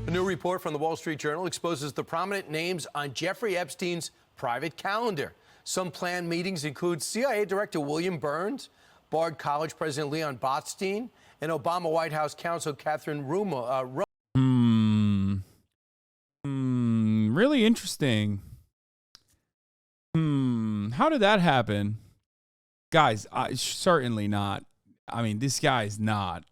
A new report from the Wall Street Journal exposes the prominent names on Jeffrey Epstein's private calendar. Some planned meetings include CIA Director William Burns, Bard College President Leon Botstein, and Obama White House counsel Catherine Rumo. Really interesting. How did that happen? Guys, certainly not. I mean, this guy's not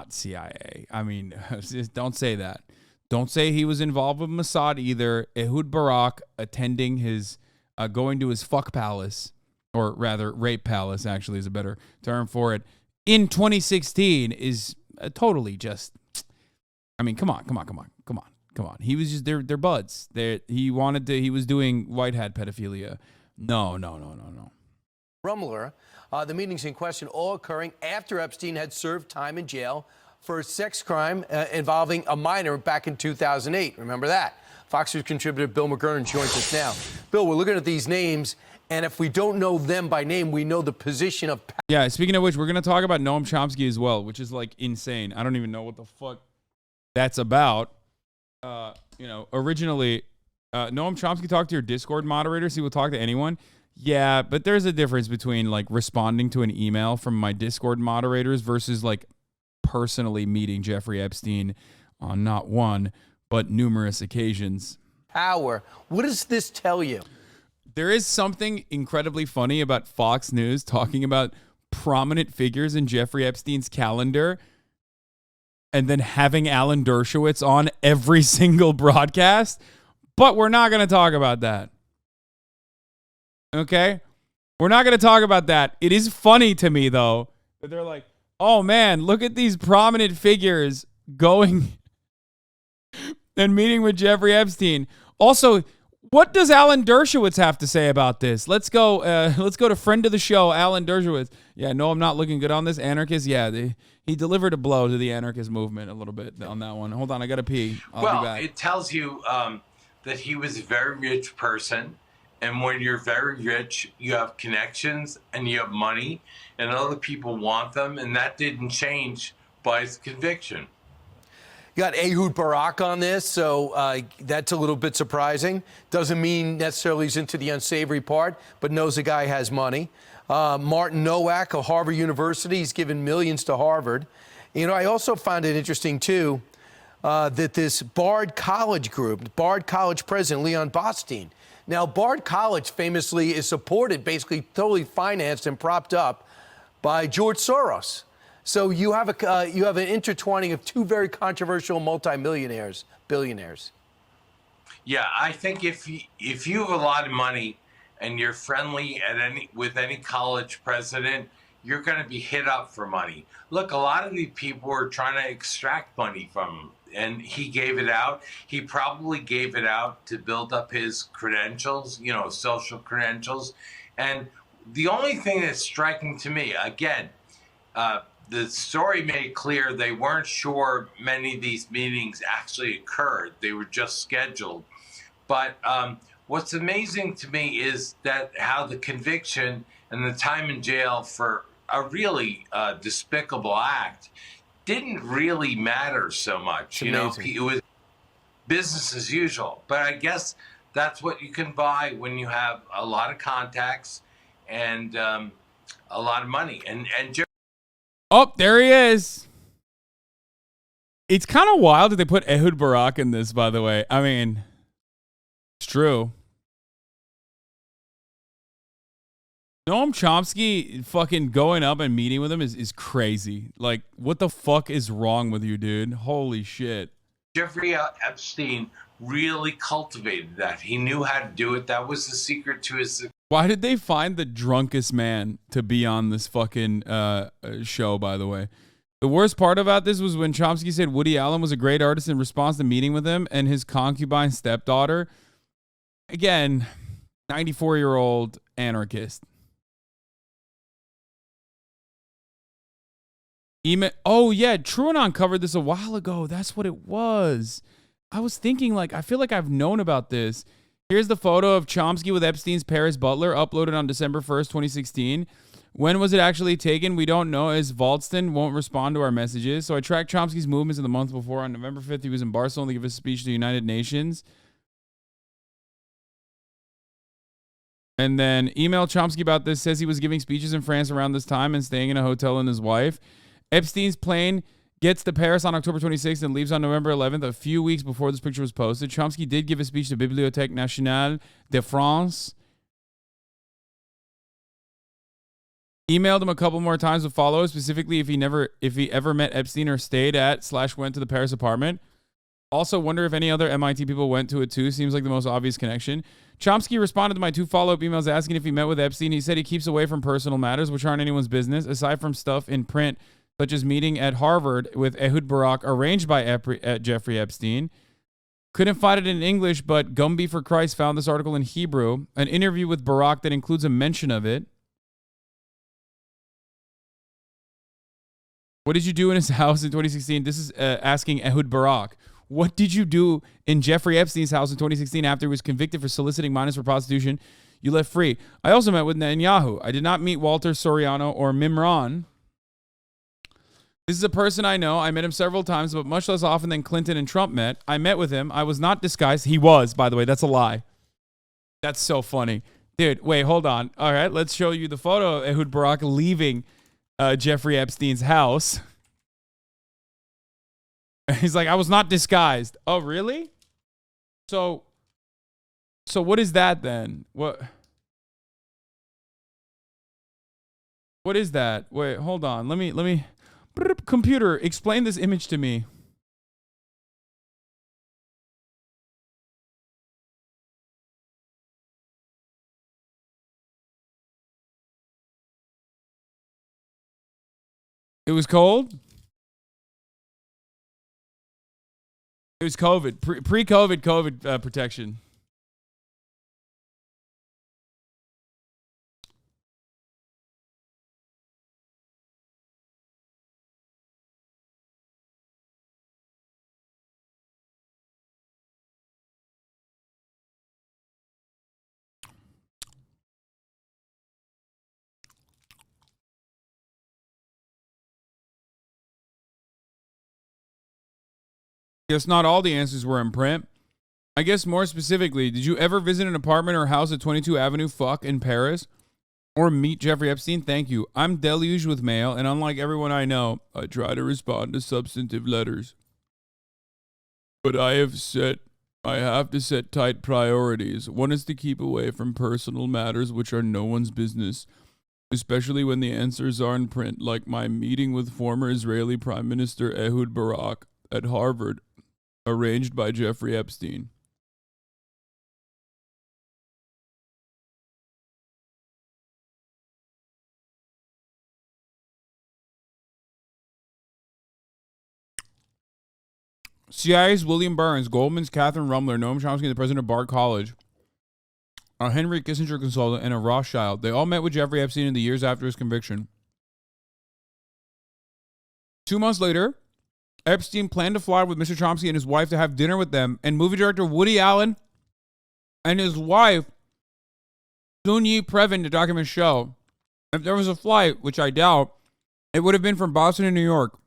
CIA. I mean, just don't say that. Don't say he was involved with Mossad either. Ehud Barak attending his, going to his fuck palace, or rather rape palace actually is a better term for it, in 2016 is totally just, I mean, come on. He was just, they're buds. He was doing white hat pedophilia. No. Rumler. The meetings in question all occurring after Epstein had served time in jail for a sex crime involving a minor back in 2008. Remember that? Fox News contributor Bill McGurn joins us now. Bill, we're looking at these names, and if we don't know them by name, we know the position of power. Yeah, speaking of which, we're going to talk about Noam Chomsky as well, which is like insane. I don't even know what the fuck that's about. Originally, Noam Chomsky talked to your Discord moderators. He will talk to anyone. Yeah, but there's a difference between like responding to an email from my Discord moderators versus like personally meeting Jeffrey Epstein on not one, but numerous occasions. Power. What does this tell you? There is something incredibly funny about Fox News talking about prominent figures in Jeffrey Epstein's calendar and then having Alan Dershowitz on every single broadcast, but we're not going to talk about that. Okay? We're not going to talk about that. It is funny to me, though, that they're like, oh, man, look at these prominent figures going and meeting with Jeffrey Epstein. Also, what does Alan Dershowitz have to say about this? Let's go to friend of the show, Alan Dershowitz. Yeah, no, I'm not looking good on this. Anarchist, yeah, he delivered a blow to the anarchist movement a little bit on that one. Hold on, I got to pee. I'll be back. It tells you that he was a very rich person. And when you're very rich, you have connections and you have money and other people want them. And that didn't change by his conviction. You got Ehud Barak on this, so that's a little bit surprising. Doesn't mean necessarily he's into the unsavory part, but knows the guy has money. Martin Nowak of Harvard University, he's given millions to Harvard. You know, I also found it interesting, too, that this Bard College group, Bard College president Leon Botstein. Now, Bard College famously is supported, basically totally financed and propped up by George Soros. So you have an intertwining of two very controversial multimillionaires, billionaires. Yeah, I think if you have a lot of money and you're friendly with any college president, you're going to be hit up for money. Look, a lot of these people are trying to extract money from him, and he gave it out. He probably gave it out to build up his credentials, social credentials. And the only thing that's striking to me, again, the story made clear they weren't sure many of these meetings actually occurred. They were just scheduled. But what's amazing to me is that how the conviction and the time in jail for a really despicable act didn't really matter so much. It was business as usual. But I guess that's what you can buy when you have a lot of contacts and a lot of money. And oh, there he is. It's kind of wild that they put Ehud Barak in this, by the way. I mean, it's true. Noam Chomsky fucking going up and meeting with him is crazy. Like, what the fuck is wrong with you, dude? Holy shit. Jeffrey Epstein really cultivated that. He knew how to do it. That was the secret to his success. Why did they find the drunkest man to be on this fucking show, by the way? The worst part about this was when Chomsky said Woody Allen was a great artist in response to meeting with him and his concubine stepdaughter. Again, 94-year-old anarchist. Oh, yeah, TrueAnon covered this a while ago. That's what it was. I was thinking, I feel like I've known about this. Here's the photo of Chomsky with Epstein's Paris butler uploaded on December 1st, 2016, When was it actually taken? We don't know, as Valston won't respond to our messages. So I tracked Chomsky's movements in the month before. On November 5th, he was in Barcelona to give a speech to the United Nations. And then emailed Chomsky about this, says he was giving speeches in France around this time and staying in a hotel with his wife. Epstein's plane gets to Paris on October 26th and leaves on November 11th, a few weeks before this picture was posted. Chomsky did give a speech to Bibliothèque Nationale de France. Emailed him a couple more times with follow-up, specifically if he ever met Epstein or stayed at / went to the Paris apartment. Also wonder if any other MIT people went to it too. Seems like the most obvious connection. Chomsky responded to my 2 follow-up emails asking if he met with Epstein. He said he keeps away from personal matters, which aren't anyone's business, aside from stuff in print, such as meeting at Harvard with Ehud Barak, arranged by Jeffrey Epstein. Couldn't find it in English, but Gumby for Christ found this article in Hebrew. An interview with Barak that includes a mention of it. What did you do in his house in 2016? This is asking Ehud Barak. What did you do in Jeffrey Epstein's house in 2016 after he was convicted for soliciting minors for prostitution? You left free. I also met with Netanyahu. I did not meet Walter Soriano or Mimran. This is a person I know. I met him several times, but much less often than Clinton and Trump met. I met with him. I was not disguised. He was, by the way. That's a lie. That's so funny. Dude, wait, hold on. All right, let's show you the photo of Ehud Barak leaving Jeffrey Epstein's house. He's like, I was not disguised. Oh, really? So what is that then? What is that? Wait, hold on. Let me computer, explain this image to me. It was cold? It was COVID. Pre-COVID COVID protection. Guess not all the answers were in print. I guess more specifically, did you ever visit an apartment or house at 22 Avenue Fuck in Paris? Or meet Jeffrey Epstein? Thank you. I'm deluged with mail, and unlike everyone I know, I try to respond to substantive letters. But I have to set tight priorities. One is to keep away from personal matters which are no one's business, especially when the answers are in print, like my meeting with former Israeli Prime Minister Ehud Barak at Harvard, arranged by Jeffrey Epstein. CIA's William Burns, Goldman's Catherine Rumler, Noam Chomsky, the president of Bard College, a Henry Kissinger consultant, and a Rothschild. They all met with Jeffrey Epstein in the years after his conviction. 2 months later, Epstein planned to fly with Mr. Chomsky and his wife to have dinner with them, and movie director Woody Allen and his wife, Sunyi Previn, to document show. If there was a flight, which I doubt, it would have been from Boston to New York.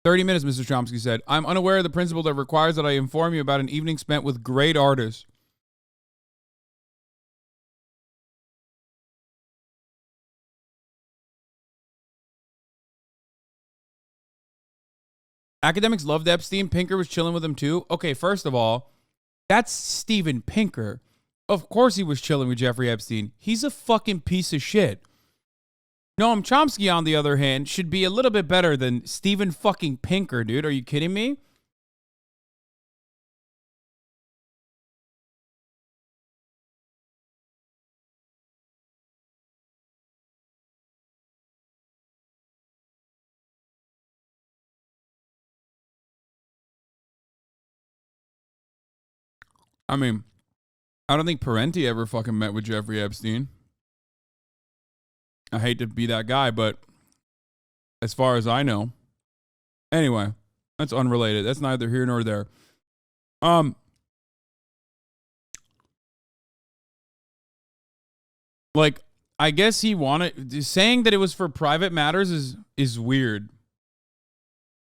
30 minutes, Mr. Chomsky said. I'm unaware of the principle that requires that I inform you about an evening spent with great artists. Academics loved Epstein. Pinker was chilling with him too. Okay, first of all, that's Steven Pinker. Of course he was chilling with Jeffrey Epstein. He's a fucking piece of shit. Noam Chomsky, on the other hand, should be a little bit better than Steven fucking Pinker, dude. Are you kidding me? I mean, I don't think Parenti ever fucking met with Jeffrey Epstein. I hate to be that guy, but as far as I know. Anyway, that's unrelated. That's neither here nor there. Like, I guess he wanted saying that it was for private matters is weird.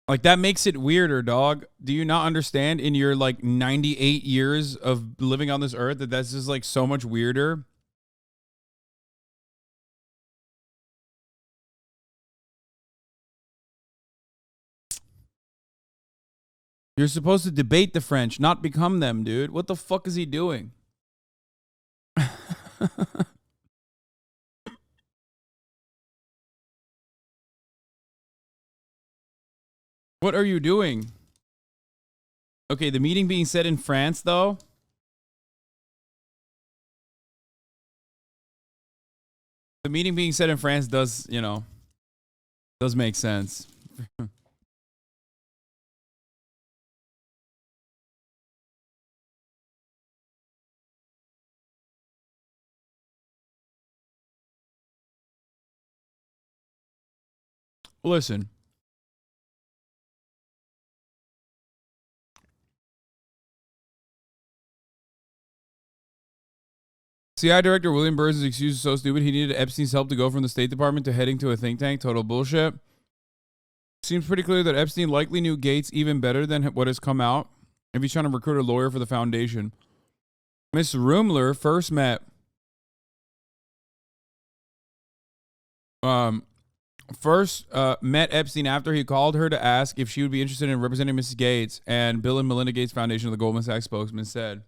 Like that makes it weirder, dog. Do you not understand in your like 98 years of living on this earth that that's just like so much weirder? You're supposed to debate the French, not become them, dude. What the fuck is he doing? What are you doing? Okay, the meeting being said in France, though. The meeting being said in France does, you know, does make sense. Listen. CI Director William Burns' excuse is so stupid. He needed Epstein's help to go from the State Department to heading to a think tank. Total bullshit. Seems pretty clear that Epstein likely knew Gates even better than what has come out if he's trying to recruit a lawyer for the foundation. Miss Rumler first met met Epstein after he called her to ask if she would be interested in representing Mrs. Gates, and Bill and Melinda Gates Foundation of the Goldman Sachs spokesman said,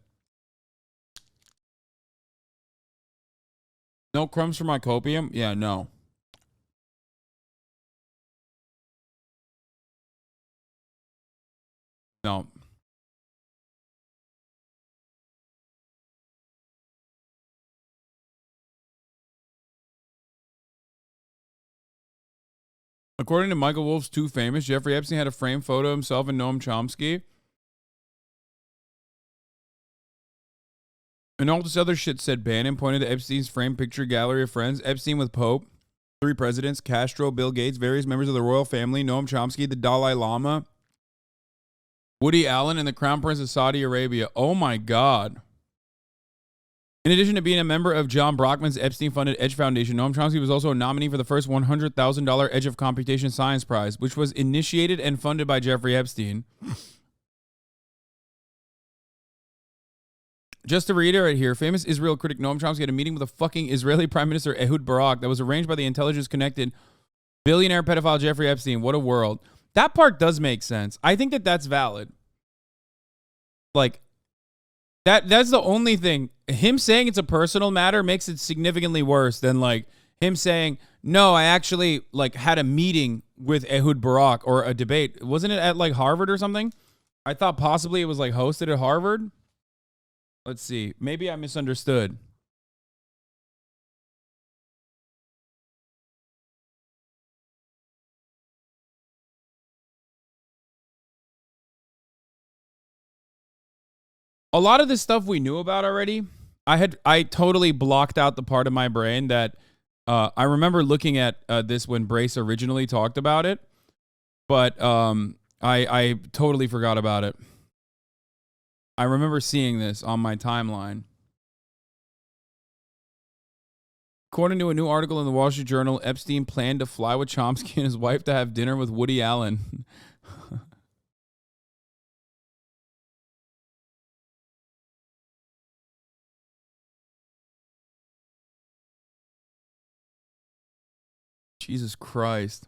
"No crumbs for my copium?" Yeah, no. No. According to Michael Wolff's Too Famous, Jeffrey Epstein had a framed photo of himself and Noam Chomsky. And all this other shit said Bannon pointed to Epstein's framed picture gallery of friends. Epstein with Pope, 3 presidents, Castro, Bill Gates, various members of the royal family, Noam Chomsky, the Dalai Lama, Woody Allen, and the Crown Prince of Saudi Arabia. Oh my God. In addition to being a member of John Brockman's Epstein-funded Edge Foundation, Noam Chomsky was also a nominee for the first $100,000 Edge of Computation Science Prize, which was initiated and funded by Jeffrey Epstein. Just to reiterate here, famous Israel critic Noam Chomsky had a meeting with a fucking Israeli Prime Minister Ehud Barak that was arranged by the intelligence-connected billionaire pedophile Jeffrey Epstein. What a world. That part does make sense. I think that that's valid. Like, that's the only thing. Him saying it's a personal matter makes it significantly worse than, like, him saying, no, I actually, like, had a meeting with Ehud Barak or a debate. Wasn't it at, like, Harvard or something? I thought possibly it was, like, hosted at Harvard. Let's see. Maybe I misunderstood. A lot of this stuff we knew about already. I totally blocked out the part of my brain that I remember looking at this when Brace originally talked about it, but I totally forgot about it. I remember seeing this on my timeline. According to a new article in the Wall Street Journal, Epstein planned to fly with Chomsky and his wife to have dinner with Woody Allen. Jesus Christ.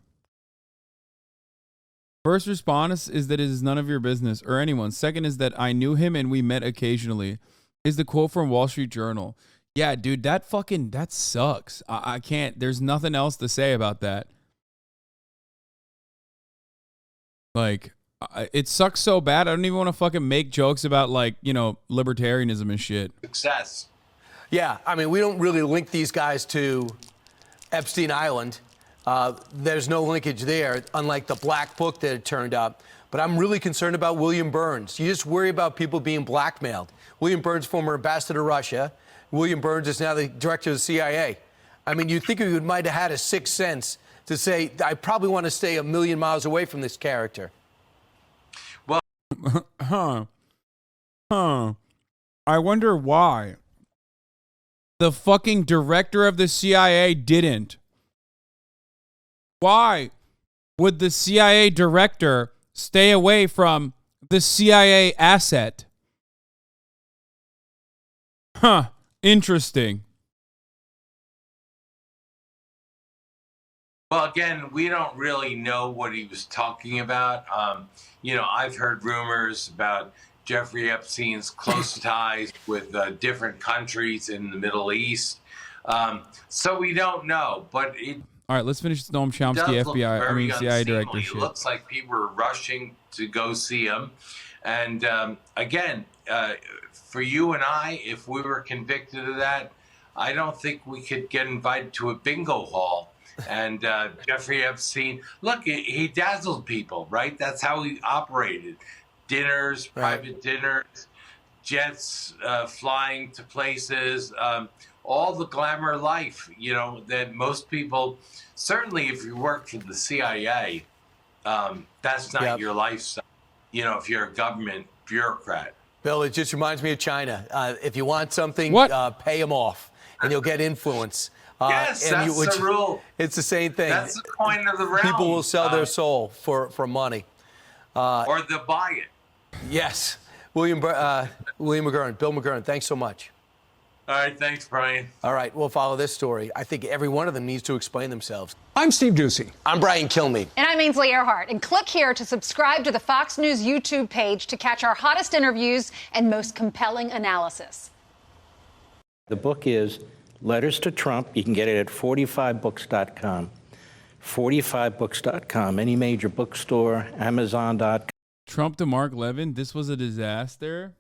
First response is that it is none of your business or anyone's. Second is that I knew him and we met occasionally. Is the quote from Wall Street Journal. Yeah, dude, that sucks. I can't, there's nothing else to say about that. Like, it sucks so bad. I don't even want to fucking make jokes about, like, you know, libertarianism and shit. Success. Yeah, I mean, we don't really link these guys to Epstein Island. There's no linkage there, unlike the black book that had turned up. But I'm really concerned about William Burns. You just worry about people being blackmailed. William Burns, former ambassador to Russia. William Burns is now the director of the CIA. I mean, you'd think he might have had a sixth sense to say, I probably want to stay a million miles away from this character. Well, I wonder why. The fucking director of the CIA didn't. Why would the CIA director stay away from the CIA asset? Huh. Interesting. Well, again, we don't really know what he was talking about. I've heard rumors about Jeffrey Epstein's close ties with different countries in the Middle East. So we don't know, but it All right, let's finish Noam Chomsky, does look very CIA unseemly. director It shit. looks like people are rushing to go see him. And again, for you and I, if we were convicted of that, I don't think we could get invited to a bingo hall. And Jeffrey Epstein, look, he dazzled people, right? That's how he operated. Dinners, private dinners, jets flying to places, all the glamour life, that most people, certainly if you work for the CIA, that's not your lifestyle, if you're a government bureaucrat. Bill, it just reminds me of China. If you want something, pay them off, and you'll get influence. Yes, that's the rule. It's the same thing. That's the coin of the realm. People will sell their soul for money. Or they'll buy it. Yes. William McGurn, Bill McGurn, thanks so much. All right, thanks, Brian. All right, we'll follow this story. I think every one of them needs to explain themselves. I'm Steve Doocy. I'm Brian Kilmeade. And I'm Ainsley Earhart. And click here to subscribe to the Fox News YouTube page to catch our hottest interviews and most compelling analysis. The book is Letters to Trump. You can get it at 45books.com. 45books.com. Any major bookstore, Amazon.com. Trump to Mark Levin, this was a disaster.